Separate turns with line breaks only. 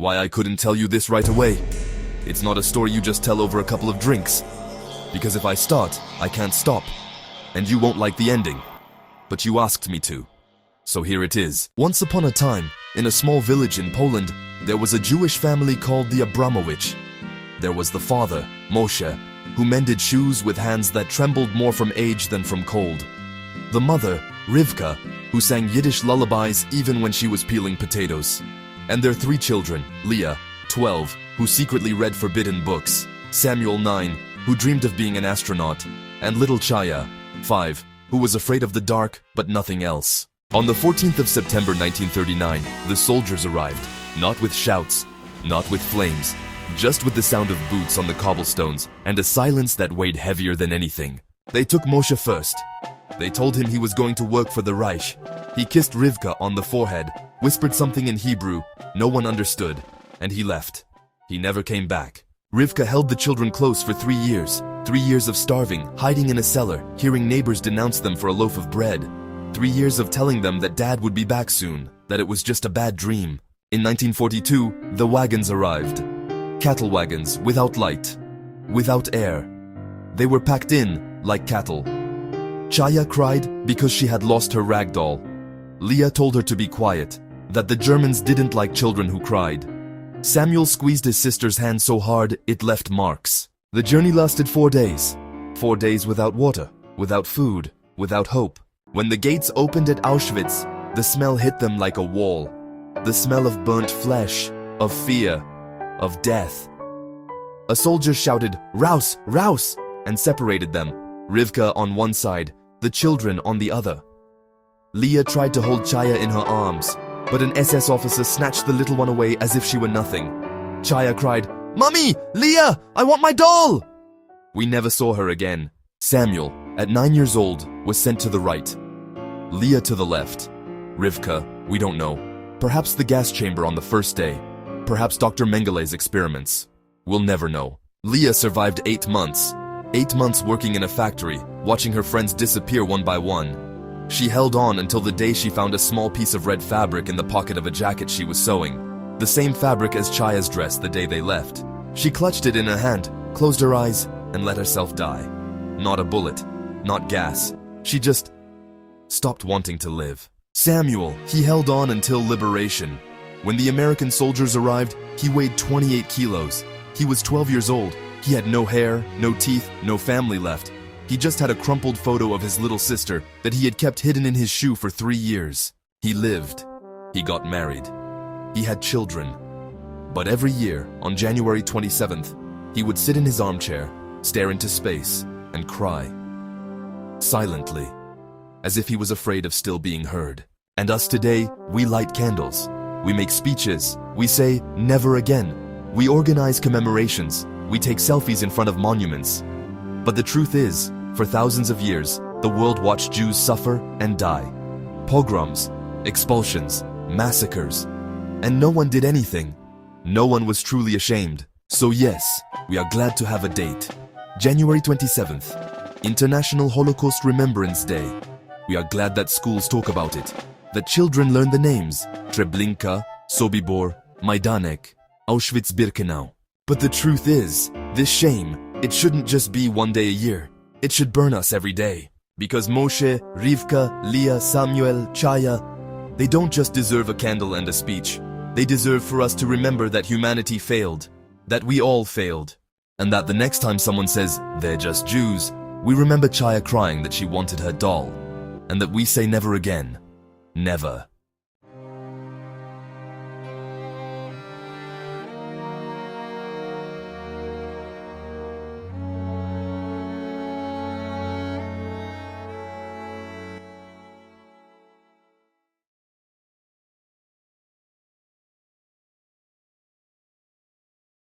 why I couldn't tell you this right away. It's not a story you just tell over a couple of drinks. Because if I start, I can't stop. And you won't like the ending. But you asked me to. So here it is. Once upon a time, in a small village in Poland, there was a Jewish family called the Abramowicz. There was the father, Moshe, who mended shoes with hands that trembled more from age than from cold. The mother, Rivka, who sang Yiddish lullabies even when she was peeling potatoes. And their 3 children, Leah, 12, who secretly read forbidden books, Samuel, 9, who dreamed of being an astronaut, and little Chaya, 5, who was afraid of the dark but nothing else. On the 14th of September 1939, the soldiers arrived, not with shouts, not with flames, just with the sound of boots on the cobblestones and a silence that weighed heavier than anything. They took Moshe first. They told him he was going to work for the Reich. He kissed Rivka on the forehead, whispered something in Hebrew, no one understood, and he left. He never came back. Rivka held the children close for 3 years. 3 years of starving, hiding in a cellar, hearing neighbors denounce them for a loaf of bread. 3 years of telling them that Dad would be back soon, that it was just a bad dream. In 1942, the wagons arrived. Cattle wagons, without light, without air. They were packed in like cattle. Chaya cried because she had lost her rag doll. Leah told her to be quiet, that the Germans didn't like children who cried. Samuel squeezed his sister's hand so hard it left marks. The journey lasted 4 days. 4 days without water, without food, without hope. When the gates opened at Auschwitz, the smell hit them like a wall. The smell of burnt flesh, of fear, of death. A soldier shouted, "Raus, raus!" and separated them. Rivka on one side, the children on the other. Leah tried to hold Chaya in her arms, but an SS officer snatched the little one away as if she were nothing. Chaya cried, "Mummy! Leah! I want my doll!" We never saw her again. Samuel, at 9 years old, was sent to the right. Leah to the left. Rivka, we don't know. Perhaps the gas chamber on the first day. Perhaps Dr. Mengelé's experiments. We'll never know. Leah survived 8 months. 8 months working in a factory, watching her friends disappear one by one. She held on until the day she found a small piece of red fabric in the pocket of a jacket she was sewing. The same fabric as Chaya's dress the day they left. She clutched it in her hand, closed her eyes, and let herself die. Not a bullet, not gas. She just stopped wanting to live. Samuel, he held on until liberation. When the American soldiers arrived, he weighed 28 kilos. He was 12 years old. He had no hair, no teeth, no family left. He just had a crumpled photo of his little sister that he had kept hidden in his shoe for 3 years. He lived. He got married. He had children. But every year, on January 27th, he would sit in his armchair, stare into space, and cry. Silently, as if he was afraid of still being heard. And us today, we light candles. We make speeches. We say, "Never again." We organize commemorations. We take selfies in front of monuments. But the truth is, for thousands of years, the world watched Jews suffer and die. Pogroms, expulsions, massacres. And no one did anything. No one was truly ashamed. So yes, we are glad to have a date. January 27th, International Holocaust Remembrance Day. We are glad that schools talk about it, that children learn the names, Treblinka, Sobibor, Majdanek, Auschwitz-Birkenau. But the truth is, this shame, it shouldn't just be 1 day a year. It should burn us every day. Because Moshe, Rivka, Leah, Samuel, Chaya, they don't just deserve a candle and a speech. They deserve for us to remember that humanity failed, that we all failed, and that the next time someone says, "They're just Jews," we remember Chaya crying that she wanted her doll, and that we say never again. Never.